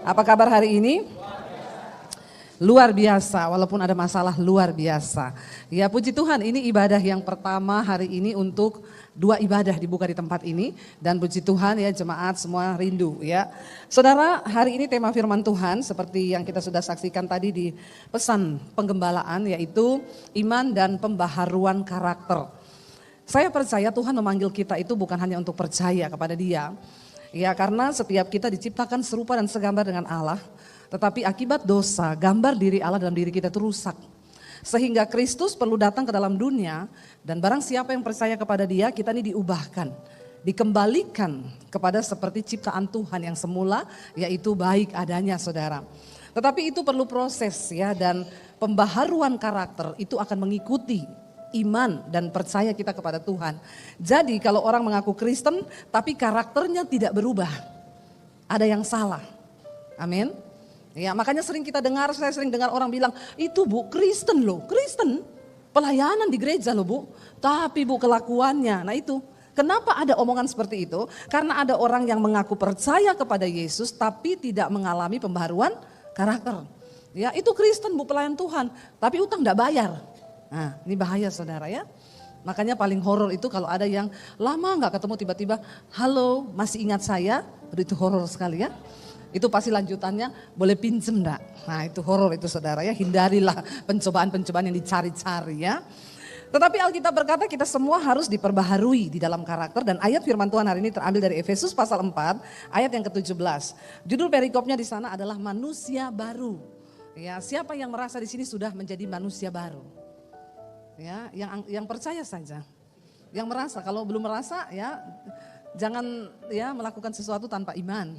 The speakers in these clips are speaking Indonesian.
Apa kabar hari ini? Luar biasa, walaupun ada masalah luar biasa. Ya puji Tuhan, ini ibadah yang pertama hari ini untuk dua ibadah dibuka di tempat ini. Dan puji Tuhan ya jemaat semua rindu ya. Saudara, hari ini tema firman Tuhan seperti yang kita sudah saksikan tadi di pesan penggembalaan, yaitu iman dan pembaharuan karakter. Saya percaya Tuhan memanggil kita itu bukan hanya untuk percaya kepada Dia. Ya, karena setiap kita diciptakan serupa dan segambar dengan Allah. Tetapi akibat dosa, gambar diri Allah dalam diri kita itu rusak. Sehingga Kristus perlu datang ke dalam dunia, dan barang siapa yang percaya kepada Dia, kita ini diubahkan, dikembalikan kepada seperti ciptaan Tuhan yang semula, yaitu baik adanya, saudara. Tetapi itu perlu proses ya, dan pembaharuan karakter itu akan mengikuti iman dan percaya kita kepada Tuhan. Jadi kalau orang mengaku Kristen tapi karakternya tidak berubah, ada yang salah. Amin. Ya, makanya saya sering dengar orang bilang, itu Bu Kristen loh, Kristen pelayanan di gereja loh Bu, tapi Bu kelakuannya. Nah itu, kenapa ada omongan seperti itu? Karena ada orang yang mengaku percaya kepada Yesus tapi tidak mengalami pembaharuan karakter. Ya itu Kristen Bu, pelayan Tuhan, tapi utang tidak bayar. Nah ini bahaya saudara ya. Makanya paling horor itu kalau ada yang lama gak ketemu tiba-tiba, halo masih ingat saya, itu horor sekali ya. Itu pasti lanjutannya, boleh pinjem enggak? Nah itu horor itu saudara ya, hindarilah pencobaan-pencobaan yang dicari-cari ya. Tetapi Alkitab berkata kita semua harus diperbaharui di dalam karakter, dan ayat firman Tuhan hari ini terambil dari Efesus pasal 4 ayat yang ke-17. Judul perikopnya di sana adalah manusia baru. Ya, siapa yang merasa di sini sudah menjadi manusia baru? Ya, yang percaya saja. Yang merasa, kalau belum merasa ya jangan ya melakukan sesuatu tanpa iman.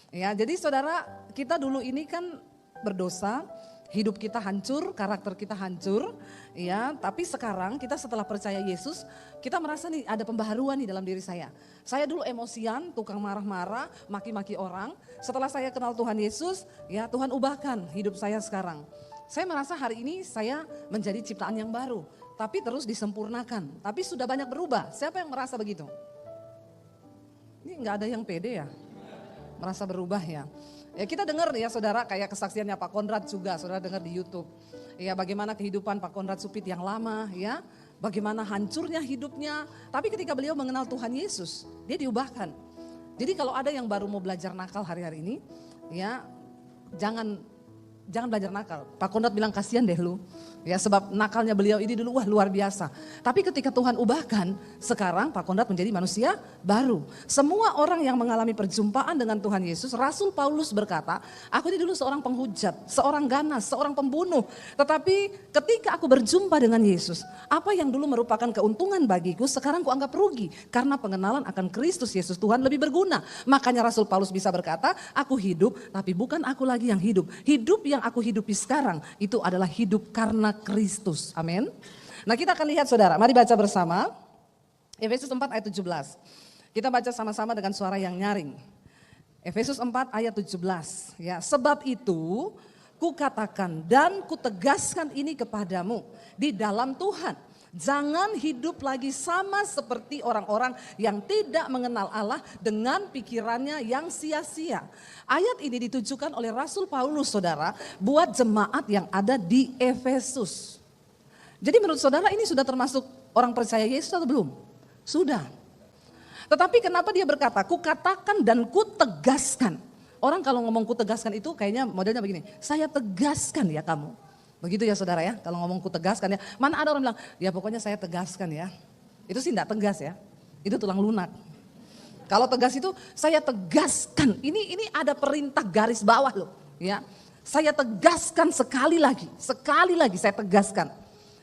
Ya, jadi saudara, kita dulu ini kan berdosa, hidup kita hancur, karakter kita hancur, ya. Tapi sekarang kita setelah percaya Yesus, kita merasa nih ada pembaharuan nih dalam diri saya. Saya dulu emosian, tukang marah-marah, maki-maki orang. Setelah saya kenal Tuhan Yesus, ya Tuhan ubahkan hidup saya sekarang. Saya merasa hari ini saya menjadi ciptaan yang baru, tapi terus disempurnakan. Tapi sudah banyak berubah. Siapa yang merasa begitu? Ini nggak ada yang pede ya? Merasa berubah ya. Ya kita dengar ya saudara, kayak kesaksiannya Pak Konrad juga, saudara dengar di YouTube. Ya bagaimana kehidupan Pak Konrad Supit yang lama ya, bagaimana hancurnya hidupnya. Tapi ketika beliau mengenal Tuhan Yesus, dia diubahkan. Jadi kalau ada yang baru mau belajar nakal hari-hari ini, ya jangan belajar nakal. Pak Konrad bilang kasihan deh lu. Ya sebab nakalnya beliau ini dulu wah luar biasa. Tapi ketika Tuhan ubahkan, sekarang Pak Konrad menjadi manusia baru. Semua orang yang mengalami perjumpaan dengan Tuhan Yesus, Rasul Paulus berkata, aku ini dulu seorang penghujat, seorang ganas, seorang pembunuh. Tetapi ketika aku berjumpa dengan Yesus, apa yang dulu merupakan keuntungan bagiku, sekarang kuanggap rugi. Karena pengenalan akan Kristus Yesus Tuhan lebih berguna. Makanya Rasul Paulus bisa berkata, aku hidup tapi bukan aku lagi yang hidup. Hidup yang aku hidupi sekarang itu adalah hidup karena Kristus. Amin. Nah kita akan lihat saudara, mari baca bersama Efesus 4 ayat 17. Kita baca sama-sama dengan suara yang nyaring. Efesus 4 ayat 17. Ya, sebab itu kukatakan dan kutegaskan ini kepadamu di dalam Tuhan. Jangan hidup lagi sama seperti orang-orang yang tidak mengenal Allah dengan pikirannya yang sia-sia. Ayat ini ditujukan oleh Rasul Paulus saudara buat jemaat yang ada di Efesus. Jadi menurut saudara ini sudah termasuk orang percaya Yesus atau belum? Sudah. Tetapi kenapa dia berkata kukatakan dan kutegaskan. Orang kalau ngomong kutegaskan itu kayaknya modelnya begini, saya tegaskan ya kamu. Begitu ya saudara ya, kalau ngomong ku tegaskan ya. Mana ada orang bilang, ya pokoknya saya tegaskan ya. Itu sih enggak tegas ya, itu tulang lunak. Kalau tegas itu saya tegaskan, ini ada perintah garis bawah loh. Ya, saya tegaskan sekali lagi saya tegaskan.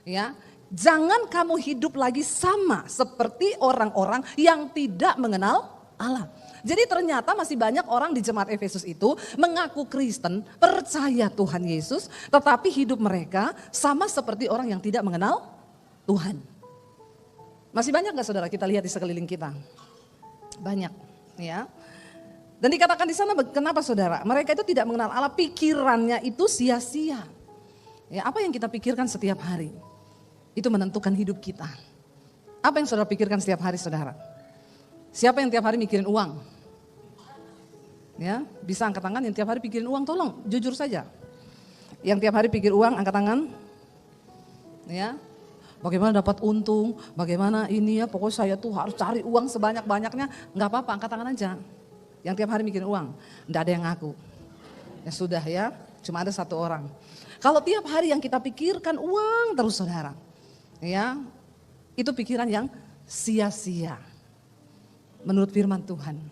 Ya, jangan kamu hidup lagi sama seperti orang-orang yang tidak mengenal Allah. Jadi ternyata masih banyak orang di jemaat Efesus itu mengaku Kristen, percaya Tuhan Yesus, tetapi hidup mereka sama seperti orang yang tidak mengenal Tuhan. Masih banyak gak saudara kita lihat di sekeliling kita? Banyak ya. Dan dikatakan di sana kenapa saudara? Mereka itu tidak mengenal Allah, pikirannya itu sia-sia. Ya, apa yang kita pikirkan setiap hari? Itu menentukan hidup kita. Apa yang saudara pikirkan setiap hari saudara? Siapa yang tiap hari mikirin uang? Ya, bisa angkat tangan yang tiap hari pikirin uang, tolong jujur saja. Yang tiap hari pikir uang, angkat tangan. Ya, bagaimana dapat untung, bagaimana ini ya, pokoknya saya tuh harus cari uang sebanyak-banyaknya. Nggak apa-apa, angkat tangan aja. Yang tiap hari mikirin uang, nggak ada yang ngaku. Ya sudah ya, cuma ada satu orang. Kalau tiap hari yang kita pikirkan uang terus saudara, ya itu pikiran yang sia-sia. Menurut firman Tuhan.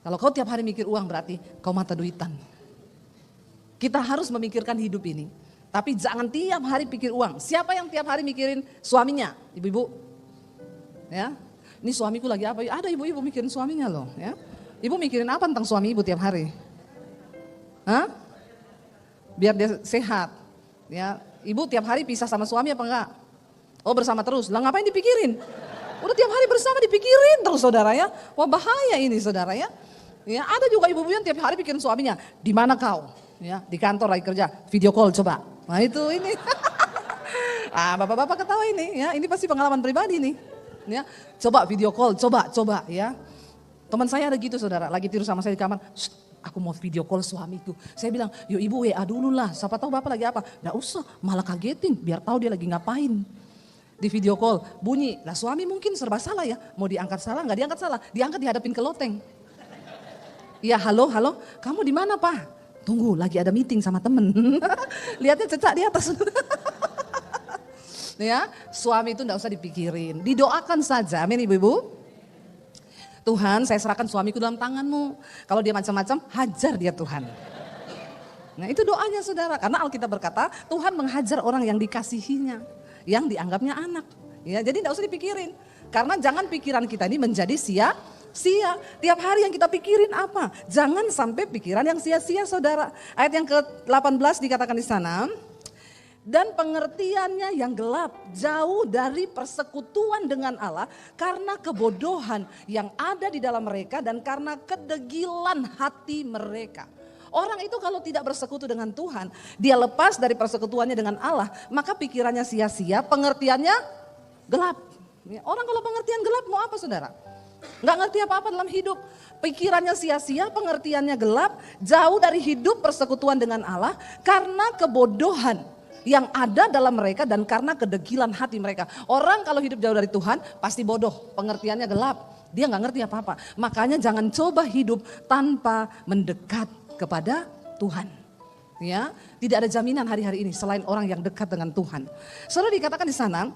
Kalau kau tiap hari mikir uang berarti kau mata duitan. Kita harus memikirkan hidup ini. Tapi jangan tiap hari pikir uang. Siapa yang tiap hari mikirin suaminya? Ibu-ibu. Ya. Ini suamiku lagi apa? Ada ibu-ibu mikirin suaminya loh. Ya. Ibu mikirin apa tentang suami ibu tiap hari? Hah? Biar dia sehat. Ya. Ibu tiap hari pisah sama suami apa enggak? Oh bersama terus. Lah ngapain dipikirin? Udah tiap hari bersama dipikirin terus saudara ya. Wah bahaya ini saudara ya. Ya, ada juga ibu-ibu yang tiap hari pikirin suaminya, di mana kau? Ya, di kantor lagi kerja, video call coba. Nah itu ini. Bapak-bapak ketawa ini, ya, ini pasti pengalaman pribadi nih. Ya, coba video call, coba ya. Teman saya ada gitu saudara, lagi tidur sama saya di kamar. Aku mau video call suamiku. Saya bilang, yuk ibu WA dulu lah, siapa tahu bapak lagi apa. Nggak usah, malah kagetin, biar tahu dia lagi ngapain. Di video call, bunyi, lah suami mungkin serba salah ya. Mau diangkat salah, nggak diangkat salah, diangkat dihadapin ke loteng. Ya halo, kamu di mana Pak? Tunggu, lagi ada meeting sama temen. Lihatnya cecak di atas. Ya, suami itu enggak usah dipikirin, didoakan saja, amin ibu-ibu. Tuhan, saya serahkan suamiku dalam tanganmu. Kalau dia macam-macam, hajar dia Tuhan. Nah itu doanya saudara, karena Alkitab berkata Tuhan menghajar orang yang dikasihinya, yang dianggapnya anak. Ya, jadi enggak usah dipikirin, karena jangan pikiran kita ini menjadi sia-sia. Tiap hari yang kita pikirin apa? Jangan sampai pikiran yang sia-sia saudara. Ayat yang ke-18 dikatakan di sana. Dan pengertiannya yang gelap, jauh dari persekutuan dengan Allah karena kebodohan yang ada di dalam mereka dan karena kedegilan hati mereka. Orang itu kalau tidak bersekutu dengan Tuhan, dia lepas dari persekutuannya dengan Allah, maka pikirannya sia-sia, pengertiannya gelap. Orang kalau pengertian gelap mau apa saudara? Nggak ngerti apa-apa dalam hidup, pikirannya sia-sia, pengertiannya gelap, jauh dari hidup persekutuan dengan Allah karena kebodohan yang ada dalam mereka dan karena kedegilan hati mereka. Orang kalau hidup jauh dari Tuhan pasti bodoh, pengertiannya gelap, dia nggak ngerti apa-apa. Makanya jangan coba hidup tanpa mendekat kepada Tuhan. Ya, tidak ada jaminan hari-hari ini selain orang yang dekat dengan Tuhan. Saudara dikatakan di sana,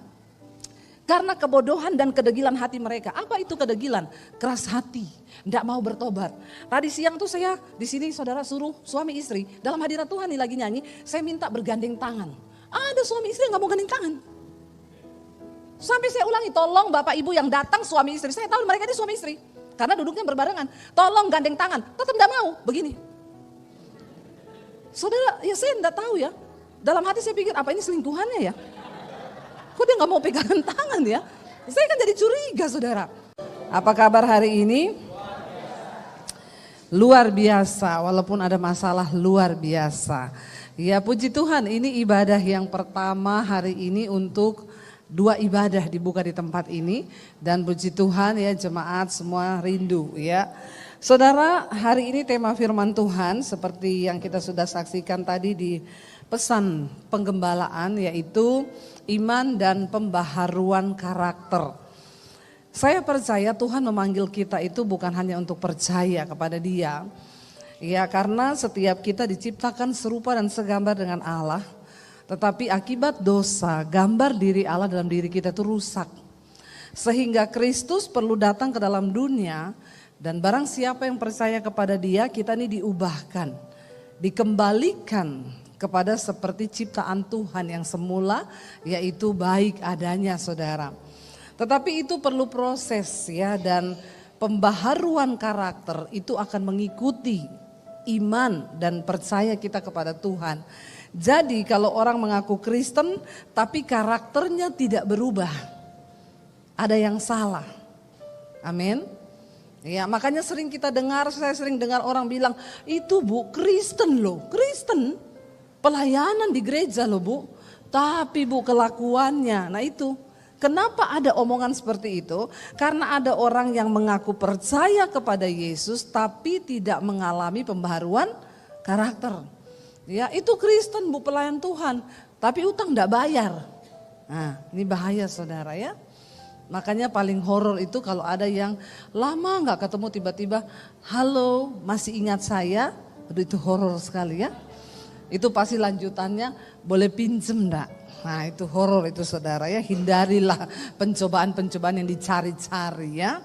karena kebodohan dan kedegilan hati mereka. Apa itu kedegilan? Keras hati, tidak mau bertobat. Tadi siang tuh saya di sini saudara suruh suami istri dalam hadirat Tuhan nih lagi nyanyi. Saya minta bergandeng tangan. Ada suami istri yang nggak mau gandeng tangan. Sampai saya ulangi, tolong bapak ibu yang datang suami istri. Saya tahu mereka ini suami istri, karena duduknya berbarengan. Tolong gandeng tangan, tetap tidak mau. Begini. Saudara, ya saya tidak tahu ya. Dalam hati saya pikir apa ini selingkuhannya ya? Kok dia gak mau pegangan tangan ya? Saya kan jadi curiga saudara. Apa kabar hari ini? Luar biasa, walaupun ada masalah luar biasa. Ya puji Tuhan, ini ibadah yang pertama hari ini untuk dua ibadah dibuka di tempat ini. Dan puji Tuhan ya jemaat semua rindu ya. Saudara, hari ini tema firman Tuhan seperti yang kita sudah saksikan tadi di pesan penggembalaan yaitu iman dan pembaharuan karakter. Saya percaya Tuhan memanggil kita itu bukan hanya untuk percaya kepada Dia. Ya, karena setiap kita diciptakan serupa dan segambar dengan Allah. Tetapi akibat dosa, gambar diri Allah dalam diri kita itu rusak. Sehingga Kristus perlu datang ke dalam dunia dan barang siapa yang percaya kepada Dia, kita ini diubahkan, dikembalikan kepada seperti ciptaan Tuhan yang semula, yaitu baik adanya saudara. Tetapi itu perlu proses ya, dan pembaharuan karakter itu akan mengikuti iman dan percaya kita kepada Tuhan. Jadi kalau orang mengaku Kristen tapi karakternya tidak berubah, ada yang salah. Amin. Ya, makanya sering kita dengar, saya sering dengar orang bilang, itu Bu Kristen loh, Kristen. Pelayanan di gereja loh Bu, tapi Bu kelakuannya, nah itu Kenapa ada omongan seperti itu? Karena ada orang yang mengaku percaya kepada Yesus tapi tidak mengalami pembaharuan karakter. Ya, itu Kristen, Bu, pelayan Tuhan, tapi utang enggak bayar. Nah, ini bahaya saudara ya. Makanya paling horor itu kalau ada yang lama nggak ketemu tiba-tiba, halo masih ingat saya, aduh itu horor sekali ya. Itu pasti lanjutannya, boleh pinjem enggak? Nah itu horor itu saudara ya, hindarilah pencobaan-pencobaan yang dicari-cari ya.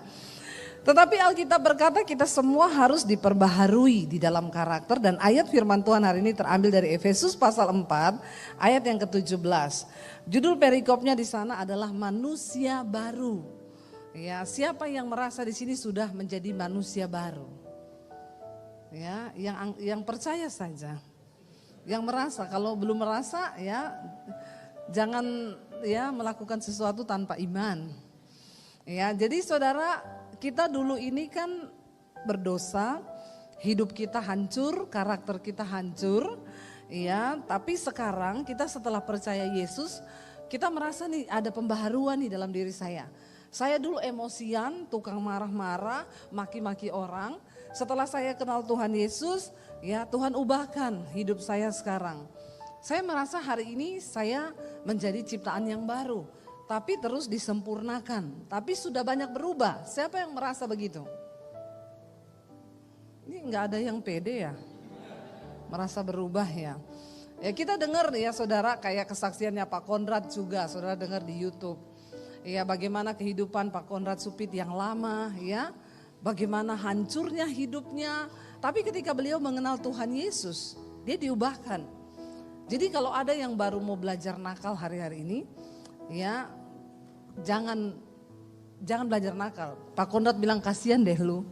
Tetapi Alkitab berkata kita semua harus diperbaharui di dalam karakter, dan ayat firman Tuhan hari ini terambil dari Efesus pasal 4 ayat yang ke-17. Judul perikopnya di sana adalah manusia baru. Ya, siapa yang merasa di sini sudah menjadi manusia baru? Ya, yang percaya saja. Yang merasa, kalau belum merasa ya jangan ya melakukan sesuatu tanpa iman. Ya, jadi saudara, kita dulu ini kan berdosa, hidup kita hancur, karakter kita hancur, ya. Tapi sekarang kita setelah percaya Yesus, kita merasa nih ada pembaharuan nih dalam diri saya. Saya dulu emosian, tukang marah-marah, maki-maki orang. Setelah saya kenal Tuhan Yesus, ya Tuhan ubahkan hidup saya sekarang. Saya merasa hari ini saya menjadi ciptaan yang baru. Tapi terus disempurnakan, tapi sudah banyak berubah. Siapa yang merasa begitu? Ini nggak ada yang pede ya, merasa berubah ya. Ya kita dengar ya saudara, kayak kesaksiannya Pak Konrad juga, saudara dengar di YouTube. Ya bagaimana kehidupan Pak Konrad Supit yang lama ya, bagaimana hancurnya hidupnya. Tapi ketika beliau mengenal Tuhan Yesus, dia diubahkan. Jadi kalau ada yang baru mau belajar nakal hari-hari ini, ya jangan belajar nakal. Pak Konrad bilang kasihan deh lu.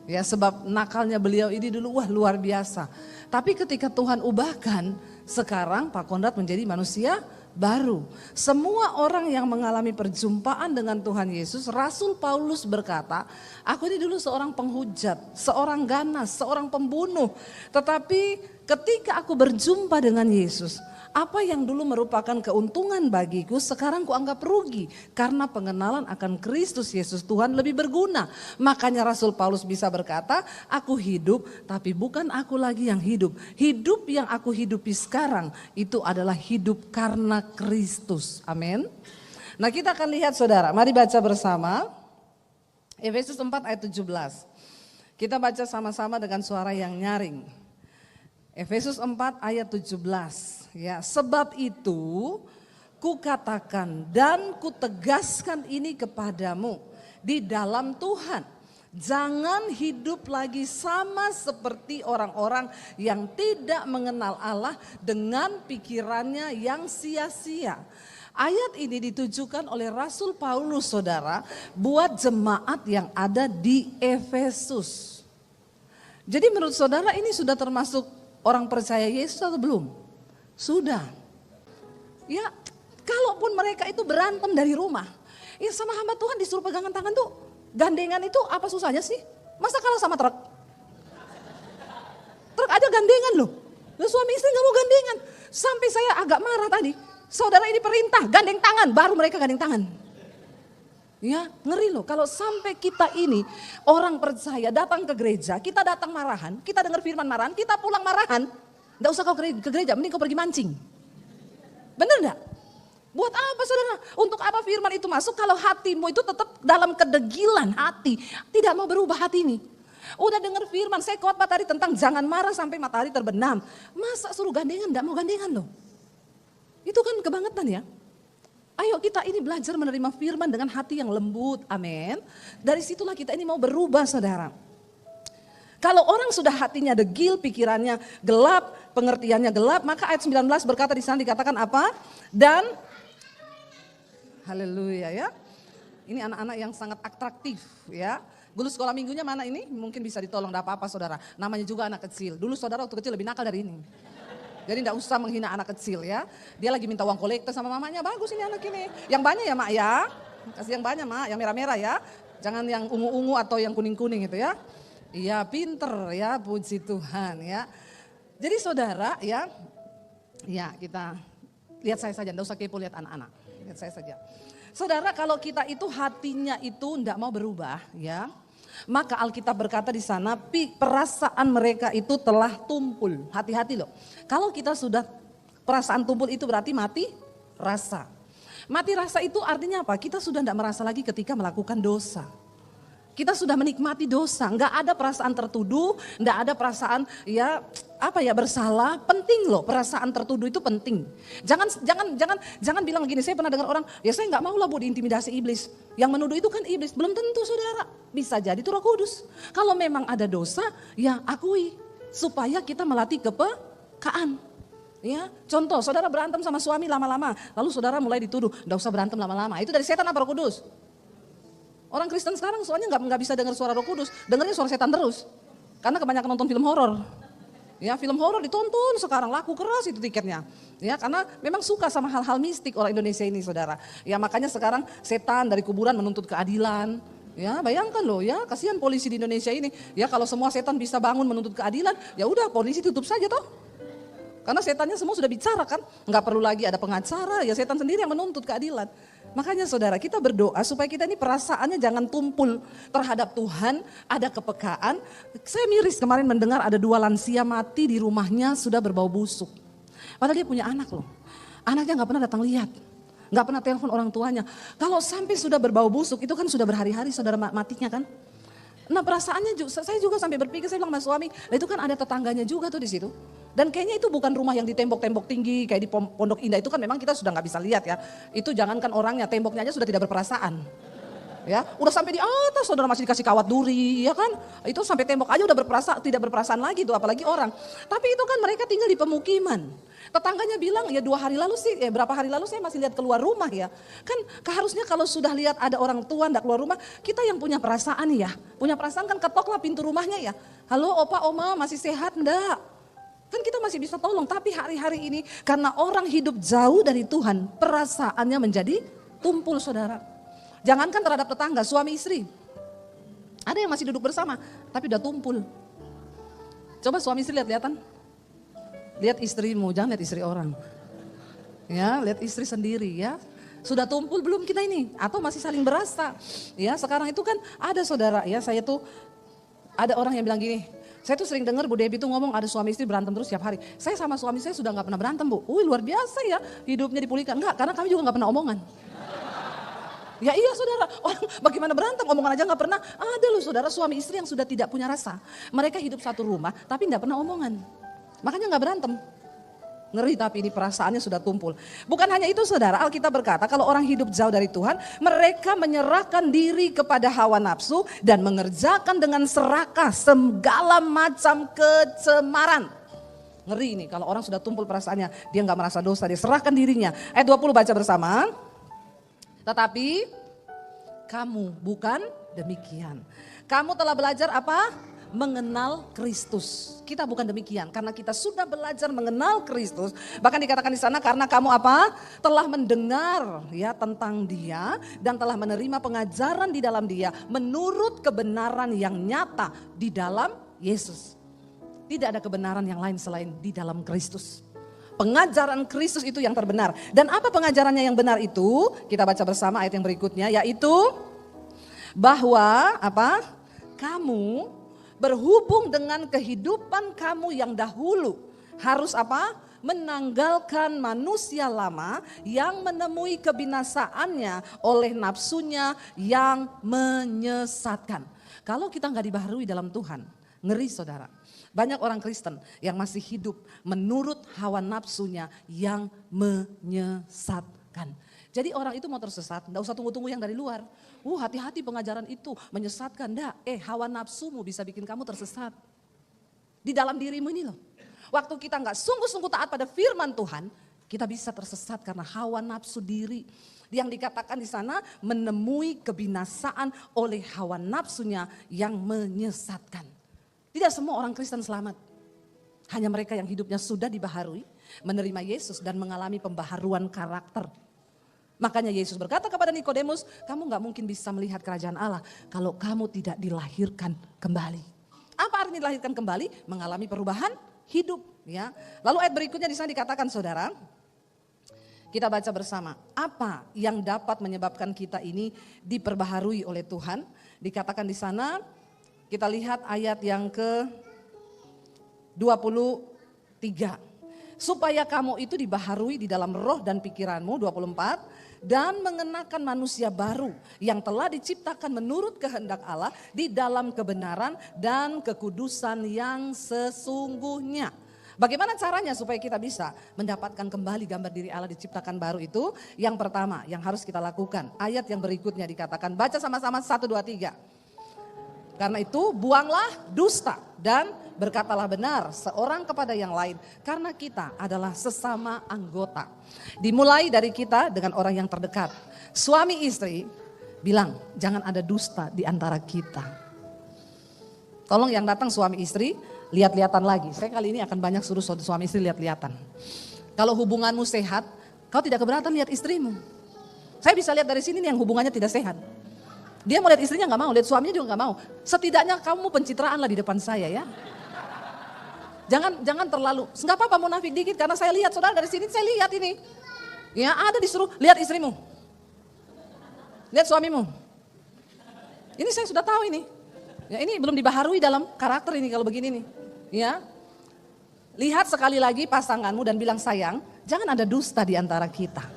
Ya sebab nakalnya beliau ini dulu wah luar biasa. Tapi ketika Tuhan ubahkan, sekarang Pak Konrad menjadi manusia baru. Semua orang yang mengalami perjumpaan dengan Tuhan Yesus, Rasul Paulus berkata, aku ini dulu seorang penghujat, seorang ganas, seorang pembunuh. Tetapi ketika aku berjumpa dengan Yesus, apa yang dulu merupakan keuntungan bagiku sekarang kuanggap rugi. Karena pengenalan akan Kristus Yesus Tuhan lebih berguna. Makanya Rasul Paulus bisa berkata, aku hidup tapi bukan aku lagi yang hidup. Hidup yang aku hidupi sekarang itu adalah hidup karena Kristus. Amin. Nah kita akan lihat saudara, mari baca bersama. Efesus 4 ayat 17. Kita baca sama-sama dengan suara yang nyaring. Efesus 4 ayat 17. Ya, sebab itu kukatakan dan kutegaskan ini kepadamu di dalam Tuhan. Jangan hidup lagi sama seperti orang-orang yang tidak mengenal Allah dengan pikirannya yang sia-sia. Ayat ini ditujukan oleh Rasul Paulus saudara buat jemaat yang ada di Efesus. Jadi menurut saudara ini sudah termasuk orang percaya Yesus atau belum? Sudah. Ya, kalaupun mereka itu berantem dari rumah, ya sama hamba Tuhan disuruh pegangan tangan tuh, gandengan itu apa susahnya sih? Masa kalah sama truk? Truk aja gandengan loh. Loh suami istri gak mau gandengan. Sampai saya agak marah tadi. Saudara ini perintah, gandeng tangan, baru mereka gandeng tangan. Ya, ngeri loh kalau sampai kita ini orang percaya datang ke gereja, kita datang marahan, kita dengar firman marahan, kita pulang marahan. Nggak usah kau ke gereja, mending kau pergi mancing. Bener nggak? Buat apa saudara? Untuk apa firman itu masuk kalau hatimu itu tetap dalam kedegilan hati. Tidak mau berubah hati ini. Udah dengar firman, saya khotbah tadi tentang jangan marah sampai matahari terbenam. Masa suruh gandengan, nggak mau gandengan loh. Itu kan kebangetan ya. Ayo kita ini belajar menerima firman dengan hati yang lembut, amin. Dari situlah kita ini mau berubah saudara. Kalau orang sudah hatinya degil, pikirannya gelap, pengertiannya gelap, maka ayat 19 berkata di sana dikatakan apa? Dan, haleluya ya, ini anak-anak yang sangat atraktif ya. Guru sekolah minggunya mana ini? Mungkin bisa ditolong, enggak apa-apa saudara. Namanya juga anak kecil, dulu saudara waktu kecil lebih nakal dari ini. Jadi enggak usah menghina anak kecil ya. Dia lagi minta uang kolektor sama mamanya, bagus ini anak ini. Yang banyak ya mak ya, kasih yang banyak mak, yang merah-merah ya. Jangan yang ungu-ungu atau yang kuning-kuning itu ya. Iya pinter ya, puji Tuhan ya. Jadi saudara ya kita lihat saya saja, enggak usah kepo lihat anak-anak. Lihat saya saja. Saudara, kalau kita itu hatinya itu tidak mau berubah, ya, maka Alkitab berkata di sana, perasaan mereka itu telah tumpul. Hati-hati loh. Kalau kita sudah perasaan tumpul itu berarti mati rasa. Mati rasa itu artinya apa? Kita sudah tidak merasa lagi ketika melakukan dosa. Kita sudah menikmati dosa, nggak ada perasaan tertuduh, nggak ada perasaan bersalah. Penting loh, perasaan tertuduh itu penting. Jangan bilang gini. Saya pernah dengar orang, ya saya nggak mau lah Bu diintimidasi iblis. Yang menuduh itu kan iblis, belum tentu saudara. Bisa jadi itu Roh Kudus. Kalau memang ada dosa, ya akui supaya kita melatih kepekaan. Ya, contoh saudara berantem sama suami lama-lama, lalu saudara mulai dituduh, nggak usah berantem lama-lama. Itu dari setan apa Roh Kudus? Orang Kristen sekarang soalnya nggak bisa dengar suara Roh Kudus, dengarnya suara setan terus. Karena kebanyakan nonton film horor. Ya, film horor ditonton sekarang, laku keras itu tiketnya. Ya, karena memang suka sama hal-hal mistik orang Indonesia ini, saudara. Ya, makanya sekarang setan dari kuburan menuntut keadilan. Ya, bayangkan loh ya, kasihan polisi di Indonesia ini. Ya, kalau semua setan bisa bangun menuntut keadilan, ya udah polisi tutup saja toh. Karena setannya semua sudah bicara kan, nggak perlu lagi ada pengacara, ya setan sendiri yang menuntut keadilan. Makanya saudara, kita berdoa supaya kita ini perasaannya jangan tumpul terhadap Tuhan, ada kepekaan. Saya miris kemarin mendengar ada 2 lansia mati di rumahnya sudah berbau busuk. Padahal dia punya anak loh, anaknya gak pernah datang lihat, gak pernah telepon orang tuanya. Kalau sampai sudah berbau busuk itu kan sudah berhari-hari saudara matinya kan. Nah perasaannya saya juga sampai berpikir, saya bilang sama suami, itu kan ada tetangganya juga tuh di situ. Dan kayaknya itu bukan rumah yang di tembok-tembok tinggi kayak di Pondok Indah, itu kan memang kita sudah nggak bisa lihat ya. Itu jangankan orangnya, temboknya aja sudah tidak berperasaan. Ya, udah sampai di atas saudara masih dikasih kawat duri, ya kan? Itu sampai tembok aja udah tidak berperasaan lagi tuh, apalagi orang. Tapi itu kan mereka tinggal di pemukiman. Tetangganya bilang ya 2 hari lalu sih, berapa hari lalu saya masih lihat keluar rumah ya. Kan harusnya kalau sudah lihat ada orang tua ndak keluar rumah, kita yang punya perasaan ya. Punya perasaan kan ketoklah pintu rumahnya ya. Halo opa, oma masih sehat ndak? Kan kita masih bisa tolong, tapi hari-hari ini karena orang hidup jauh dari Tuhan, perasaannya menjadi tumpul saudara. Jangankan terhadap tetangga, suami istri. Ada yang masih duduk bersama, tapi udah tumpul. Coba suami istri lihat-lihatan. Lihat istrimu, jangan lihat istri orang. Ya, lihat istri sendiri ya. Sudah tumpul belum kita ini? Atau masih saling berasa? Ya, sekarang itu kan ada saudara ya, saya tuh ada orang yang bilang gini, saya tuh sering dengar Bu Debbie tuh ngomong ada suami istri berantem terus tiap hari. Saya sama suami saya sudah gak pernah berantem Bu. Luar biasa ya hidupnya dipulihkan. Enggak, karena kami juga gak pernah omongan. Ya iya saudara, orang bagaimana berantem, omongan aja gak pernah. Ada loh saudara suami istri yang sudah tidak punya rasa. Mereka hidup satu rumah tapi gak pernah omongan. Makanya gak berantem. Ngeri tapi ini perasaannya sudah tumpul. Bukan hanya itu saudara, Alkitab berkata kalau orang hidup jauh dari Tuhan, mereka menyerahkan diri kepada hawa nafsu dan mengerjakan dengan serakah segala macam kecemaran. Ngeri ini kalau orang sudah tumpul perasaannya, dia gak merasa dosa, dia serahkan dirinya. Ayat 20 baca bersama. Tetapi kamu bukan demikian. Kamu telah belajar apa? Mengenal Kristus. Kita bukan demikian karena kita sudah belajar mengenal Kristus. Bahkan dikatakan di sana karena kamu apa? Telah mendengar ya tentang Dia dan telah menerima pengajaran di dalam Dia menurut kebenaran yang nyata di dalam Yesus. Tidak ada kebenaran yang lain selain di dalam Kristus. Pengajaran Kristus itu yang terbenar. Dan apa pengajarannya yang benar itu? Kita baca bersama ayat yang berikutnya, yaitu bahwa apa? Kamu berhubung dengan kehidupan kamu yang dahulu harus apa? Menanggalkan manusia lama yang menemui kebinasaannya oleh nafsunya yang menyesatkan. Kalau kita nggak dibaharui dalam Tuhan, ngeri saudara. Banyak orang Kristen yang masih hidup menurut hawa nafsunya yang menyesatkan. Jadi orang itu mau tersesat, enggak usah tunggu-tunggu yang dari luar. Hati-hati pengajaran itu menyesatkan. Enggak, hawa nafsumu bisa bikin kamu tersesat. Di dalam dirimu ini loh. Waktu kita enggak sungguh-sungguh taat pada firman Tuhan, kita bisa tersesat karena hawa nafsu diri. Yang dikatakan di sana menemui kebinasaan oleh hawa nafsunya yang menyesatkan. Tidak semua orang Kristen selamat. Hanya mereka yang hidupnya sudah dibaharui, menerima Yesus dan mengalami pembaharuan karakter. Makanya Yesus berkata kepada Nikodemus, kamu gak mungkin bisa melihat kerajaan Allah kalau kamu tidak dilahirkan kembali. Apa artinya dilahirkan kembali? Mengalami perubahan hidup. Ya. Lalu ayat berikutnya di sana dikatakan saudara, Kita baca bersama, apa yang dapat menyebabkan kita ini diperbaharui oleh Tuhan? Dikatakan di sana, kita lihat ayat yang ke-23. Supaya kamu itu dibaharui di dalam roh dan pikiranmu, 24, dan mengenakan manusia baru yang telah diciptakan menurut kehendak Allah di dalam kebenaran dan kekudusan yang sesungguhnya. Bagaimana caranya supaya kita bisa mendapatkan kembali gambar diri Allah diciptakan baru itu? Yang pertama yang harus kita lakukan, ayat yang berikutnya dikatakan, baca sama-sama 1, 2, 3. Karena itu buanglah dusta dan berkatalah benar seorang kepada yang lain. Karena kita adalah sesama anggota. Dimulai dari kita dengan orang yang terdekat. Suami istri bilang jangan ada dusta di antara kita. Tolong yang datang suami istri lihat-lihatan lagi. Saya kali ini akan banyak suruh suami istri lihat-lihatan. Kalau hubunganmu sehat, kau tidak keberatan lihat istrimu. Saya bisa lihat dari sini nih yang hubungannya tidak sehat. Dia mau lihat istrinya gak mau, lihat suaminya juga gak mau. Setidaknya kamu pencitraan lah di depan saya ya. Jangan terlalu, gak apa-apa munafik dikit karena saya lihat saudara dari sini saya lihat ini. Ya ada disuruh lihat istrimu. Lihat suamimu. Ini saya sudah tahu ini. Ya ini belum dibaharui dalam karakter ini kalau begini nih. Ya. Lihat sekali lagi pasanganmu dan bilang sayang, jangan ada dusta di antara kita.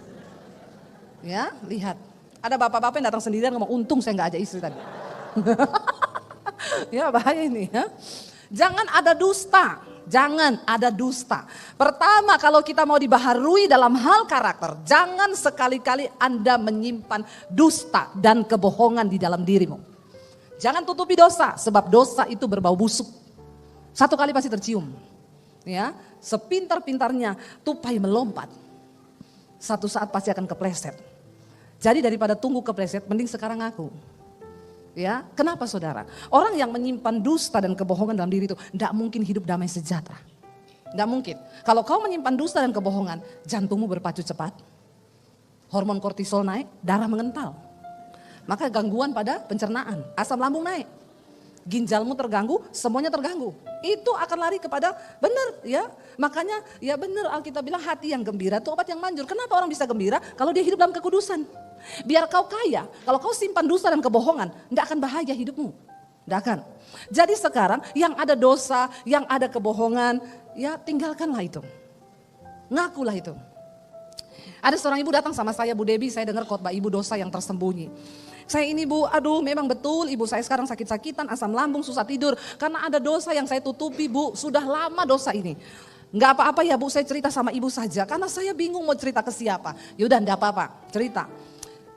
Ya, lihat. Ada bapak-bapak yang datang sendirian ngomong, untung saya gak ajak istri tadi. Ya bahaya ini ya. Jangan ada dusta, jangan ada dusta. Pertama kalau kita mau dibaharui dalam hal karakter, jangan sekali-kali Anda menyimpan dusta dan kebohongan di dalam dirimu. Jangan tutupi dosa, sebab dosa itu berbau busuk. Satu kali pasti tercium. Ya, sepintar-pintarnya tupai melompat. Satu saat pasti akan kepleset. Jadi daripada tunggu kepleset, mending sekarang ngaku. Ya, kenapa saudara? Orang yang menyimpan dusta dan kebohongan dalam diri itu tidak mungkin hidup damai sejahtera. Tidak mungkin. Kalau kau menyimpan dusta dan kebohongan, jantungmu berpacu cepat, hormon kortisol naik, darah mengental. Maka gangguan pada pencernaan, asam lambung naik, ginjalmu terganggu, semuanya terganggu. Itu akan lari kepada benar ya. Makanya ya benar Alkitab bilang hati yang gembira itu obat yang manjur. Kenapa orang bisa gembira? Kalau dia hidup dalam kekudusan. Biar kau kaya, kalau kau simpan dusta dan kebohongan, tidak akan bahagia hidupmu. Tidak akan. Jadi sekarang yang ada dosa, yang ada kebohongan, ya tinggalkanlah itu. Ngakulah itu. Ada seorang ibu datang sama saya, Bu Debbie, saya dengar khotbah ibu dosa yang tersembunyi. Saya ini Bu, aduh memang betul ibu saya sekarang sakit-sakitan, asam lambung, susah tidur. Karena ada dosa yang saya tutupi Bu, sudah lama dosa ini. Enggak apa-apa ya Bu, saya cerita sama ibu saja. Karena saya bingung mau cerita ke siapa. Yaudah enggak apa-apa, cerita.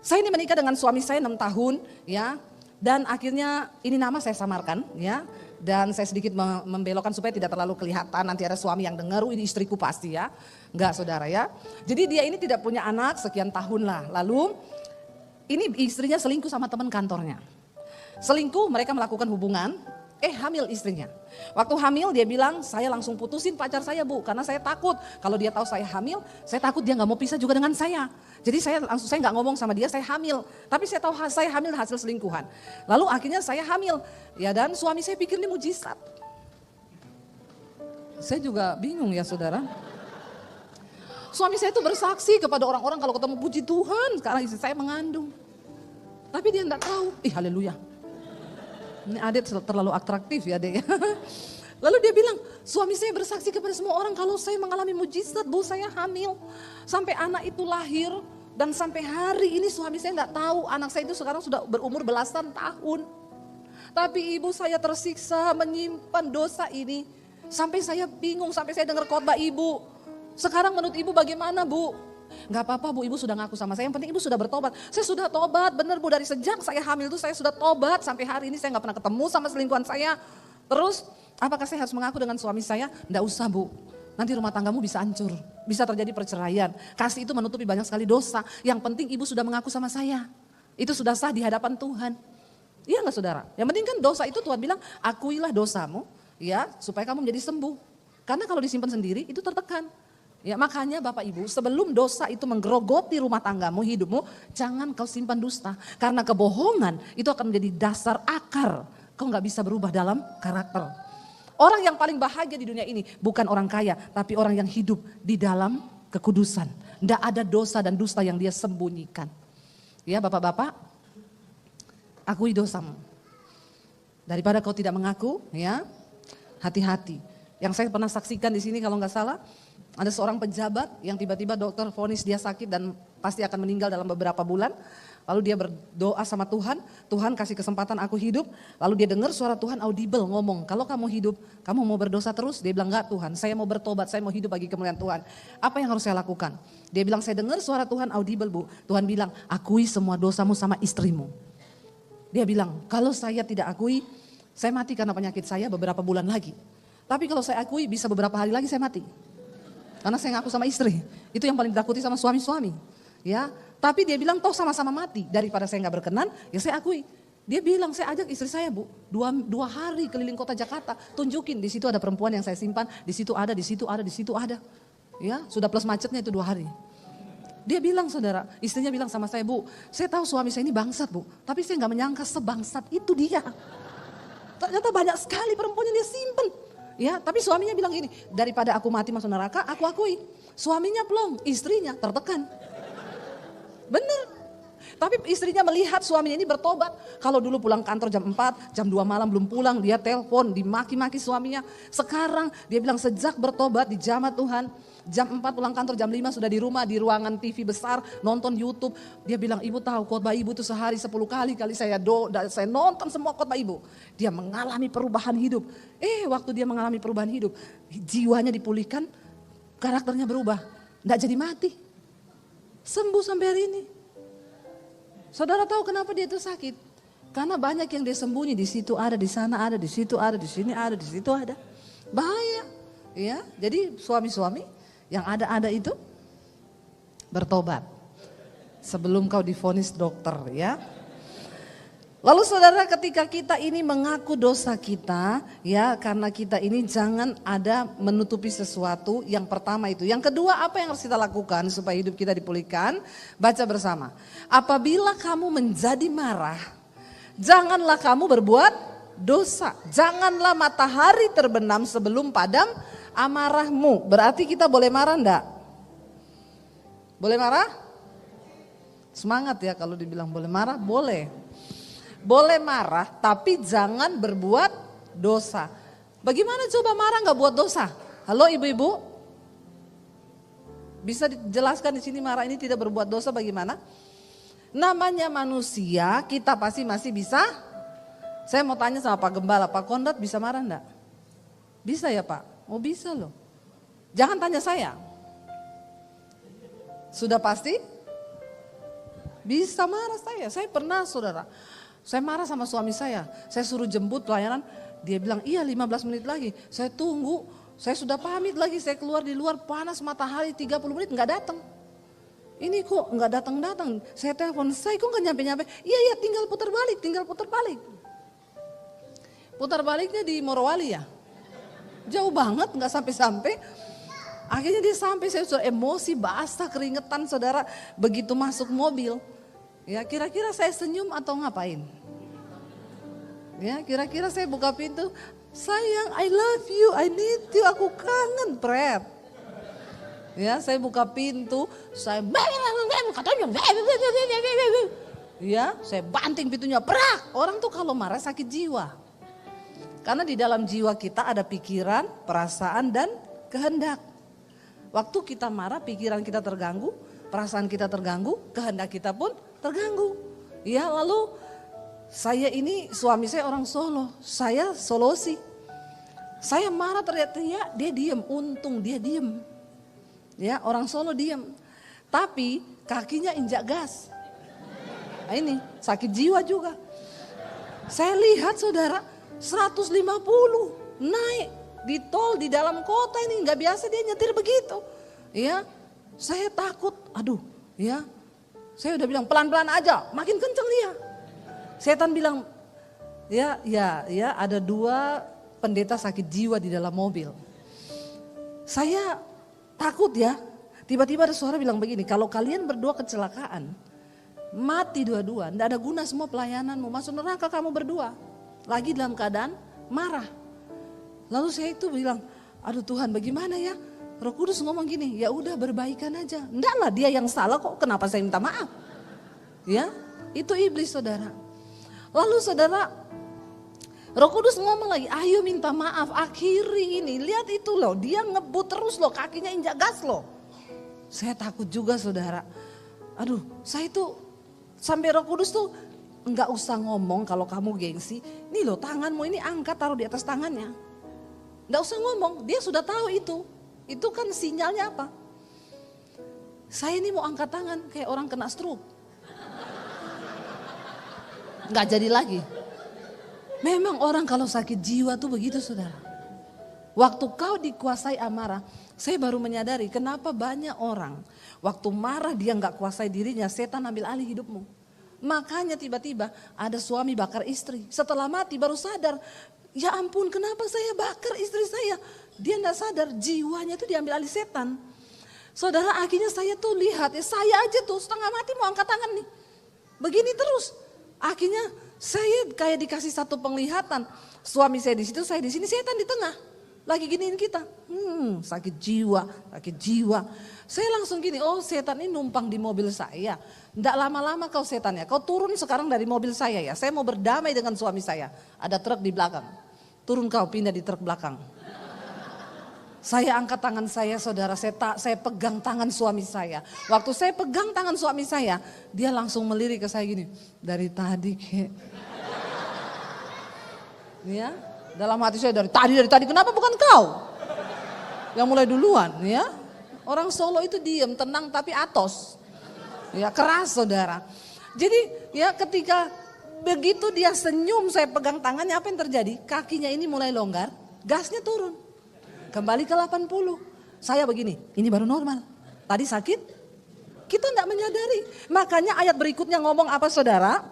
Saya ini menikah dengan suami saya 6 tahun ya. Dan akhirnya ini nama saya samarkan ya. Dan saya sedikit membelokkan supaya tidak terlalu kelihatan. Nanti ada suami yang dengar, ini istriku pasti ya. Enggak saudara ya. Jadi dia ini tidak punya anak sekian tahun lah. Lalu ini istrinya selingkuh sama teman kantornya. Selingkuh, mereka melakukan hubungan, hamil istrinya. Waktu hamil dia bilang, saya langsung putusin pacar saya Bu. Karena saya takut, kalau dia tahu saya hamil, saya takut dia gak mau pisah juga dengan saya. Jadi saya gak ngomong sama dia, saya hamil. Tapi saya tahu saya hamil hasil selingkuhan. Lalu akhirnya saya hamil. Ya dan suami saya pikir ini mujizat. Saya juga bingung ya saudara. Suami saya itu bersaksi kepada orang-orang kalau ketemu puji Tuhan, sekarang istri saya mengandung. Tapi dia enggak tahu, haleluya. Ini adik terlalu atraktif ya adik ya. Lalu dia bilang, suami saya bersaksi kepada semua orang kalau saya mengalami mujizat Bu, saya hamil. Sampai anak itu lahir dan sampai hari ini suami saya enggak tahu anak saya itu sekarang sudah berumur belasan tahun. Tapi ibu saya tersiksa menyimpan dosa ini. Sampai saya bingung, sampai saya dengar khotbah ibu. Sekarang menurut ibu bagaimana Bu? Gak apa-apa Bu, ibu sudah ngaku sama saya, yang penting ibu sudah bertobat. Saya sudah tobat, benar Bu, dari sejak saya hamil itu saya sudah tobat. Sampai hari ini saya gak pernah ketemu sama selingkuhan saya. Terus apakah saya harus mengaku dengan suami saya? Gak usah Bu, nanti rumah tanggamu bisa hancur. Bisa terjadi perceraian. Kasih itu menutupi banyak sekali dosa. Yang penting ibu sudah mengaku sama saya. Itu sudah sah di hadapan Tuhan. Iya gak saudara? Yang penting kan dosa itu Tuhan bilang, akuilah dosamu ya supaya kamu menjadi sembuh. Karena kalau disimpan sendiri itu tertekan. Ya makanya Bapak Ibu, sebelum dosa itu menggerogoti rumah tanggamu, hidupmu, jangan kau simpan dusta. Karena kebohongan itu akan menjadi dasar akar. Kau gak bisa berubah dalam karakter. Orang yang paling bahagia di dunia ini bukan orang kaya, tapi orang yang hidup di dalam kekudusan. Tidak ada dosa dan dusta yang dia sembunyikan. Ya bapak-bapak, akui dosamu. Daripada kau tidak mengaku, ya hati-hati. Yang saya pernah saksikan di sini kalau nggak salah, ada seorang pejabat yang tiba-tiba dokter vonis dia sakit dan pasti akan meninggal dalam beberapa bulan. Lalu dia berdoa sama Tuhan, Tuhan kasih kesempatan aku hidup. Lalu dia dengar suara Tuhan audible ngomong, kalau kamu hidup, kamu mau berdosa terus? Dia bilang, enggak Tuhan, saya mau bertobat, saya mau hidup bagi kemuliaan Tuhan. Apa yang harus saya lakukan? Dia bilang, saya dengar suara Tuhan audible Bu. Tuhan bilang, akui semua dosamu sama istrimu. Dia bilang, kalau saya tidak akui, saya mati karena penyakit saya beberapa bulan lagi. Tapi kalau saya akui, bisa beberapa hari lagi saya mati. Karena saya ngaku sama istri. Itu yang paling ditakuti sama suami-suami. Ya, tapi dia bilang toh sama-sama mati. Daripada saya nggak berkenan, ya saya akui. Dia bilang saya ajak istri saya Bu, dua hari keliling kota Jakarta, tunjukin di situ ada perempuan yang saya simpan, di situ ada, di situ ada, di situ ada. Ya, sudah plus macetnya itu 2 hari. Dia bilang saudara, istrinya bilang sama saya, Bu, saya tahu suami saya ini bangsat Bu, tapi saya nggak menyangka sebangsat itu dia. Ternyata banyak sekali perempuan yang dia simpan. Ya, tapi suaminya bilang gini, daripada aku mati masuk neraka, aku akui. Suaminya plong, istrinya tertekan. Bener. Tapi istrinya melihat suaminya ini bertobat. Kalau dulu pulang kantor jam 4, jam 2 malam belum pulang, dia telepon, dimaki-maki suaminya. Sekarang dia bilang sejak bertobat di jamaah Tuhan, jam 4 pulang kantor, jam 5 sudah di rumah, di ruangan TV besar, nonton YouTube. Dia bilang, ibu tahu khotbah ibu itu sehari 10 kali saya nonton semua khotbah ibu. Dia mengalami perubahan hidup. Waktu dia mengalami perubahan hidup, jiwanya dipulihkan, karakternya berubah. Nggak jadi mati. Sembuh sampai hari ini. Saudara tahu kenapa dia itu sakit? Karena banyak yang dia sembunyi, di situ ada, di sana ada, di situ ada, di sini ada, di situ ada. Bahaya. Ya, jadi suami-suami yang ada-ada itu bertobat sebelum kau divonis dokter, ya. Lalu saudara, ketika kita ini mengaku dosa kita, ya, karena kita ini jangan ada menutupi sesuatu. Yang pertama itu. Yang kedua, apa yang harus kita lakukan supaya hidup kita dipulihkan? Baca bersama. Apabila kamu menjadi marah, janganlah kamu berbuat dosa. Janganlah matahari terbenam sebelum padam amarahmu. Berarti kita boleh marah enggak? Boleh marah? Semangat ya kalau dibilang boleh marah, boleh. Boleh marah tapi jangan berbuat dosa. Bagaimana coba marah nggak buat dosa? Halo ibu-ibu? Bisa dijelaskan di sini marah ini tidak berbuat dosa bagaimana? Namanya manusia, kita pasti masih bisa. Saya mau tanya sama Pak Gembala, Pak Konrad bisa marah enggak? Bisa ya Pak? Oh bisa loh. Jangan tanya saya. Sudah pasti? Bisa marah saya pernah saudara. Saya marah sama suami saya suruh jemput pelayanan, dia bilang iya 15 menit lagi. Saya tunggu, saya sudah pamit lagi, saya keluar di luar panas matahari 30 menit nggak datang. Ini kok nggak datang-datang, saya telepon, saya kok nggak nyampe-nyampe. Iya tinggal putar balik. Putar baliknya di Morowali ya, jauh banget nggak sampai-sampai. Akhirnya dia sampai, saya sudah emosi, basah, keringetan saudara, begitu masuk mobil. Ya kira-kira saya senyum atau ngapain? Ya kira-kira saya buka pintu, sayang I love you, I need you, aku kangen Pret. Ya saya buka pintu, saya banting pintunya, prak. Orang tuh kalau marah sakit jiwa. Karena di dalam jiwa kita ada pikiran, perasaan dan kehendak. Waktu kita marah pikiran kita terganggu, perasaan kita terganggu, kehendak kita pun terganggu. Ya lalu saya ini suami saya orang Solo, saya Solosi. Saya marah teriak-teriak, dia diem, untung dia diem. Ya orang Solo diem, tapi kakinya injak gas. Nah ini sakit jiwa juga. Saya lihat saudara 150 naik di tol di dalam kota ini, nggak biasa dia nyetir begitu. Ya saya takut, aduh ya. Saya udah bilang pelan-pelan aja, makin kenceng dia. Setan bilang, ya ada 2 pendeta sakit jiwa di dalam mobil. Saya takut ya, tiba-tiba ada suara bilang begini, kalau kalian berdua kecelakaan, mati dua-dua, enggak ada guna semua pelayananmu, masuk neraka kamu berdua. Lagi dalam keadaan marah. Lalu saya itu bilang, aduh Tuhan bagaimana ya, Roh Kudus ngomong gini, ya udah berbaikan aja. Enggak lah, dia yang salah kok, kenapa saya minta maaf? Ya, itu iblis saudara. Lalu saudara, Roh Kudus ngomong lagi, ayo minta maaf, akhiri ini. Lihat itu loh, dia ngebut terus loh, kakinya injak gas loh. Saya takut juga saudara. Aduh, saya itu sampai Roh Kudus tuh enggak usah ngomong kalau kamu gengsi. Nih loh, tanganmu ini angkat, taruh di atas tangannya. Enggak usah ngomong, dia sudah tahu itu. Itu kan sinyalnya apa? Saya ini mau angkat tangan kayak orang kena stroke. Enggak jadi lagi. Memang orang kalau sakit jiwa tuh begitu saudara. Waktu kau dikuasai amarah, saya baru menyadari kenapa banyak orang waktu marah dia nggak kuasai dirinya, setan ambil alih hidupmu. Makanya tiba-tiba ada suami bakar istri, setelah mati baru sadar, ya ampun kenapa saya bakar istri saya. Dia nggak sadar jiwanya tuh diambil alih setan. Saudara akhirnya saya tuh lihat, ya saya aja tuh setengah mati mau angkat tangan nih. Begini terus, akhirnya saya kayak dikasih satu penglihatan, suami saya di situ, saya di sini, setan di tengah, lagi giniin kita, sakit jiwa. Saya langsung gini, oh setan ini numpang di mobil saya, ndak lama-lama kau setan ya, kau turun sekarang dari mobil saya ya, saya mau berdamai dengan suami saya, ada truk di belakang, turun kau pindah di truk belakang. Saya angkat tangan saya saudara, saya pegang tangan suami saya. Waktu saya pegang tangan suami saya, dia langsung melirik ke saya gini, dari tadi kek. Ya, dalam hati saya dari tadi, kenapa bukan kau? Yang mulai duluan ya. Orang Solo itu diam, tenang tapi atos. Ya keras saudara. Jadi ya ketika begitu dia senyum saya pegang tangannya, apa yang terjadi? Kakinya ini mulai longgar, gasnya turun. Kembali ke 80, saya begini, ini baru normal. Tadi sakit, kita tidak menyadari. Makanya ayat berikutnya ngomong apa saudara?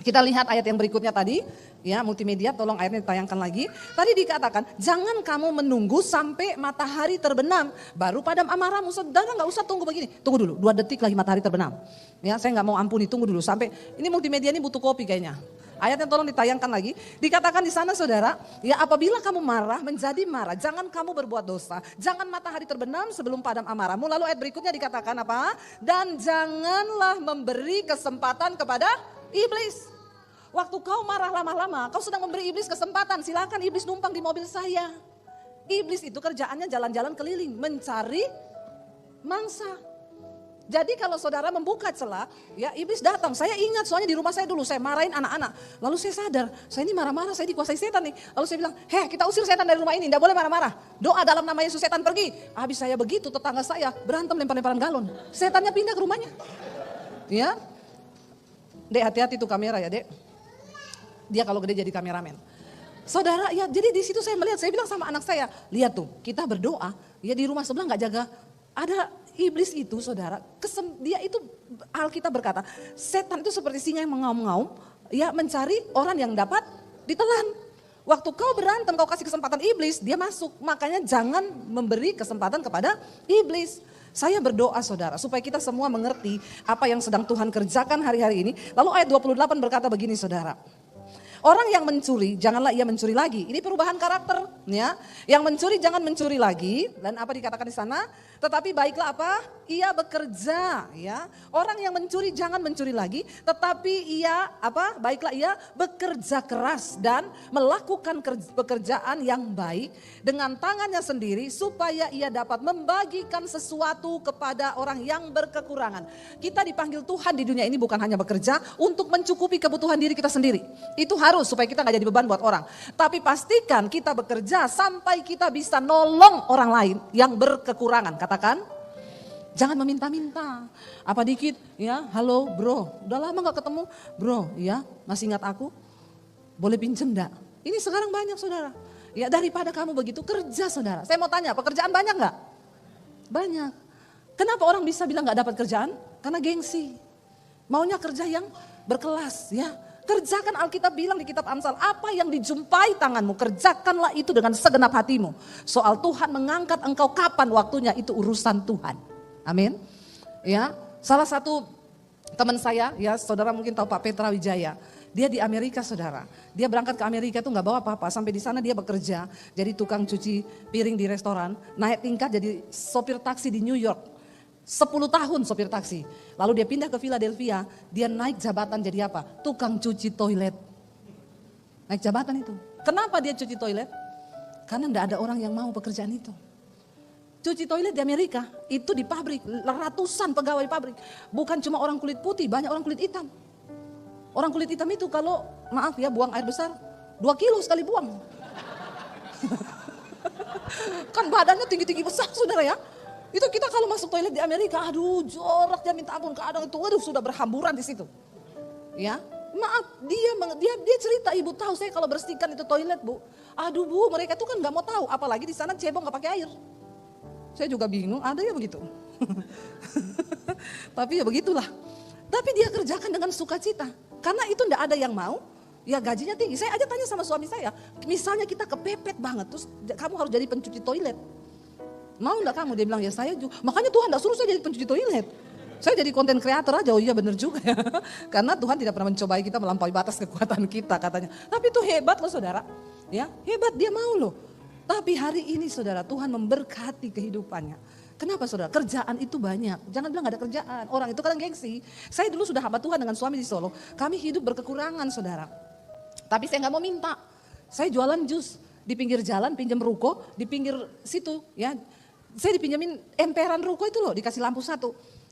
Kita lihat ayat yang berikutnya tadi, ya multimedia tolong ayatnya ditayangkan lagi. Tadi dikatakan, jangan kamu menunggu sampai matahari terbenam, baru padam amarahmu. Saudara nggak usah tunggu begini, tunggu dulu 2 detik lagi matahari terbenam. Ya saya nggak mau ampuni, tunggu dulu sampai, ini multimedia ini butuh kopi kayaknya. Ayatnya tolong ditayangkan lagi. Dikatakan di sana saudara, ya apabila kamu marah menjadi marah, jangan kamu berbuat dosa. Jangan matahari terbenam sebelum padam amarahmu. Lalu ayat berikutnya dikatakan apa? Dan janganlah memberi kesempatan kepada iblis. Waktu kau marah lama-lama, kau sedang memberi iblis kesempatan. Silakan iblis numpang di mobil saya. Iblis itu kerjaannya jalan-jalan keliling, mencari mangsa. Jadi kalau saudara membuka celah, ya iblis datang. Saya ingat soalnya di rumah saya dulu saya marahin anak-anak. Lalu saya sadar, saya ini marah-marah, saya dikuasai setan nih. Lalu saya bilang, kita usir setan dari rumah ini, tidak boleh marah-marah. Doa dalam nama Yesus setan pergi. Habis saya begitu, tetangga saya berantem lempar-lemparan galon. Setannya pindah ke rumahnya. Ya, Dek hati-hati tuh kamera ya Dek. Dia kalau gede jadi kameramen. Saudara, ya jadi di situ saya melihat, saya bilang sama anak saya, lihat tuh kita berdoa, ya di rumah sebelah nggak jaga. Ada iblis itu saudara, dia itu Alkitab berkata, setan itu seperti singa yang mengaum-ngaum, ya mencari orang yang dapat ditelan. Waktu kau berantem, kau kasih kesempatan iblis, dia masuk. Makanya jangan memberi kesempatan kepada iblis. Saya berdoa saudara, supaya kita semua mengerti apa yang sedang Tuhan kerjakan hari-hari ini. Lalu ayat 28 berkata begini saudara. Orang yang mencuri, janganlah ia mencuri lagi. Ini perubahan karakter, ya. Yang mencuri jangan mencuri lagi. Dan apa dikatakan di sana? Tetapi baiklah apa? Ia bekerja, ya. Orang yang mencuri jangan mencuri lagi, tetapi ia apa? Baiklah ia bekerja keras dan melakukan pekerjaan yang baik dengan tangannya sendiri supaya ia dapat membagikan sesuatu kepada orang yang berkekurangan. Kita dipanggil Tuhan di dunia ini bukan hanya bekerja untuk mencukupi kebutuhan diri kita sendiri. Itu harus supaya kita gak jadi beban buat orang. Tapi pastikan kita bekerja sampai kita bisa nolong orang lain yang berkekurangan. Katakan, jangan meminta-minta. Apa dikit, ya halo bro, udah lama gak ketemu. Bro, ya masih ingat aku? Boleh pinjem gak? Ini sekarang banyak saudara. Ya daripada kamu begitu kerja saudara. Saya mau tanya, pekerjaan banyak gak? Banyak. Kenapa orang bisa bilang gak dapat kerjaan? Karena gengsi. Maunya kerja yang berkelas ya. Kerjakan, Alkitab bilang di kitab Amsal, apa yang dijumpai tanganmu, kerjakanlah itu dengan segenap hatimu. Soal Tuhan mengangkat engkau kapan waktunya, itu urusan Tuhan. Amin. Ya, salah satu teman saya, ya saudara mungkin tahu Pak Petra Wijaya. Dia di Amerika saudara. Dia berangkat ke Amerika tuh gak bawa apa-apa. Sampai di sana dia bekerja jadi tukang cuci piring di restoran. Naik tingkat jadi sopir taksi di New York. 10 tahun sopir taksi. Lalu dia pindah ke Philadelphia. Dia naik jabatan jadi apa? Tukang cuci toilet. Naik jabatan itu. Kenapa dia cuci toilet? Karena gak ada orang yang mau pekerjaan itu. Cuci toilet di Amerika itu di pabrik. Ratusan pegawai pabrik. Bukan cuma orang kulit putih, banyak orang kulit hitam. Orang kulit hitam itu kalau, maaf ya, buang air besar, 2 kilo sekali buang. Kan badannya tinggi-tinggi besar saudara ya. Itu kita kalau masuk toilet di Amerika, aduh joroknya minta ampun, kadang itu waduh sudah berhamburan di situ. Ya, maaf, dia cerita, ibu tahu saya kalau bersihkan itu toilet bu. Aduh bu, mereka tuh kan gak mau tahu, apalagi di sana cebong gak pakai air. Saya juga bingung, ada ya begitu. Tapi ya begitulah. Tapi dia kerjakan dengan sukacita. Karena itu enggak ada yang mau, ya gajinya tinggi. Saya aja tanya sama suami saya, misalnya kita kepepet banget, terus kamu harus jadi pencuci toilet. Mau enggak kamu? Dia bilang ya saya juga. Makanya Tuhan enggak suruh saya jadi pencuci toilet. Saya jadi konten kreator aja, oh iya bener juga ya. Karena Tuhan tidak pernah mencobai kita melampaui batas kekuatan kita katanya. Tapi itu hebat loh saudara, ya hebat dia mau loh. Tapi hari ini saudara Tuhan memberkati kehidupannya. Kenapa saudara? Kerjaan itu banyak. Jangan bilang gak ada kerjaan. Orang itu kadang gengsi. Saya dulu sudah hamba Tuhan dengan suami di Solo. Kami hidup berkekurangan saudara. Tapi saya gak mau minta. Saya jualan jus di pinggir jalan, pinjam ruko di pinggir situ ya. Saya dipinjemin emperan ruko itu loh, dikasih lampu 1.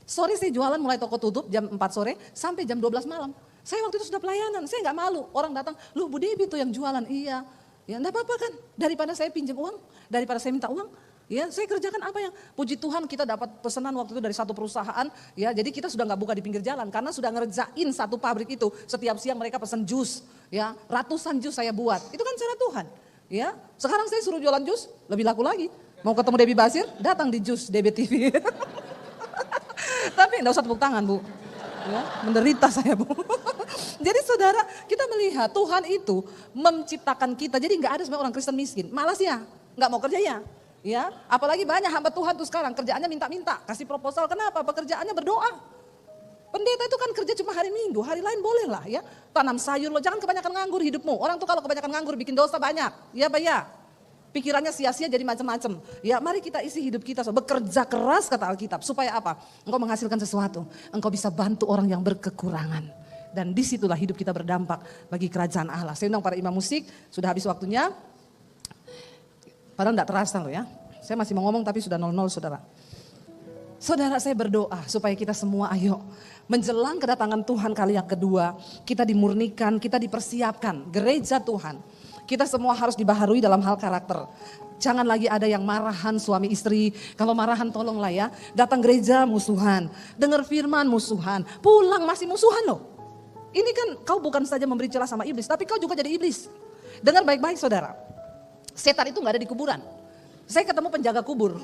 Sore saya jualan mulai toko tutup jam 4 sore sampai jam 12 malam. Saya waktu itu sudah pelayanan, saya gak malu. Orang datang, lu Bu Devi tuh yang jualan. Iya, ya enggak apa-apa kan. Daripada saya pinjam uang, daripada saya minta uang. Ya, saya kerjakan apa yang puji Tuhan kita dapat pesanan waktu itu dari satu perusahaan. Ya, jadi kita sudah nggak buka di pinggir jalan karena sudah ngerjain satu pabrik itu. Setiap siang mereka pesan jus, ya ratusan jus saya buat. Itu kan cara Tuhan. Ya, sekarang saya suruh jualan jus lebih laku lagi. Mau ketemu Debbie Basir, datang di jus DBTV. Tapi enggak usah tepuk tangan bu. Ya, menderita saya bu. Jadi saudara, kita melihat Tuhan itu menciptakan kita. Jadi nggak ada sebenarnya orang Kristen miskin. Malas ya, nggak mau kerja ya. Ya, apalagi banyak hamba Tuhan tuh sekarang kerjaannya minta-minta, kasih proposal. Kenapa? Pekerjaannya berdoa. Pendeta itu kan kerja cuma hari Minggu, hari lain boleh lah ya. Tanam sayur lo, jangan kebanyakan nganggur hidupmu. Orang tuh kalau kebanyakan nganggur bikin dosa banyak. Ya Pak ya. Pikirannya sia-sia jadi macam-macam. Ya mari kita isi hidup kita, bekerja keras kata Alkitab. Supaya apa? Engkau menghasilkan sesuatu. Engkau bisa bantu orang yang berkekurangan. Dan disitulah hidup kita berdampak bagi kerajaan Allah. Saya undang para imam musik, sudah habis waktunya. Padahal enggak terasa loh ya. Saya masih mau ngomong tapi sudah 00 saudara. Saudara saya berdoa supaya kita semua ayo. Menjelang kedatangan Tuhan kali yang kedua. Kita dimurnikan, kita dipersiapkan. Gereja Tuhan. Kita semua harus dibaharui dalam hal karakter. Jangan lagi ada yang marahan suami istri. Kalau marahan tolonglah ya. Datang gereja musuhan. Dengar firman musuhan. Pulang masih musuhan loh. Ini kan kau bukan saja memberi celah sama iblis. Tapi kau juga jadi iblis. Dengar baik-baik saudara. Setan itu gak ada di kuburan. Saya ketemu penjaga kubur.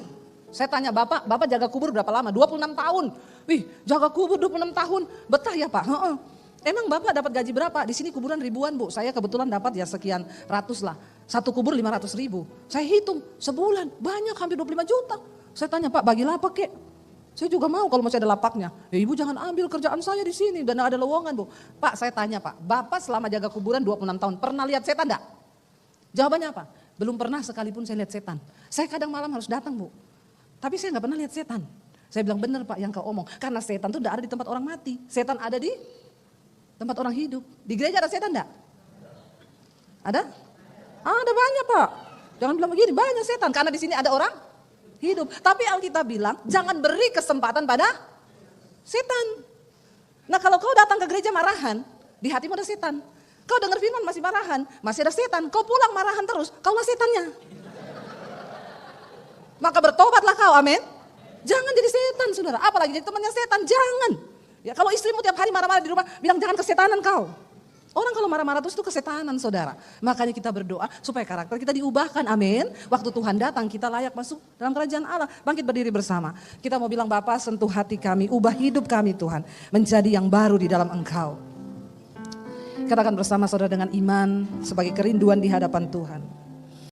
Saya tanya bapak jaga kubur berapa lama? 26 tahun. Wih jaga kubur 26 tahun. Betah ya pak? Emang bapak dapat gaji berapa? Di sini kuburan ribuan bu. Saya kebetulan dapat ya sekian ratus lah. Satu kubur 500.000. Saya hitung sebulan banyak hampir 25 juta. Saya tanya pak bagi lapak kek? Saya juga mau kalau masih ada lapaknya. Ya ibu jangan ambil kerjaan saya di sini dan ada lowongan bu. Pak saya tanya pak, bapak selama jaga kuburan 26 tahun pernah lihat setan enggak? Jawabannya apa? Belum pernah sekalipun saya lihat setan. Saya kadang malam harus datang bu. Tapi saya gak pernah lihat setan. Saya bilang benar pak yang kau omong. Karena setan itu gak ada di tempat orang mati. Setan ada di tempat orang hidup. Di gereja ada setan enggak? Ada? Ada banyak pak. Jangan bilang begini, banyak setan. Karena di sini ada orang hidup. Tapi Alkitab bilang jangan beri kesempatan pada setan. Nah kalau kau datang ke gereja marahan, di hatimu ada setan. Kau dengar firman masih marahan, masih ada setan. Kau pulang marahan terus, kaulah setannya. Maka bertobatlah kau, amin. Jangan jadi setan saudara, apalagi jadi temannya setan, jangan. Ya kalau istrimu tiap hari marah-marah di rumah, bilang jangan kesetanan kau. Orang kalau marah-marah terus itu kesetanan saudara. Makanya kita berdoa supaya karakter kita diubahkan, amin. Waktu Tuhan datang kita layak masuk dalam kerajaan Allah. Bangkit berdiri bersama. Kita mau bilang Bapa sentuh hati kami, ubah hidup kami Tuhan. Menjadi yang baru di dalam Engkau. Katakan bersama saudara dengan iman sebagai kerinduan di hadapan Tuhan.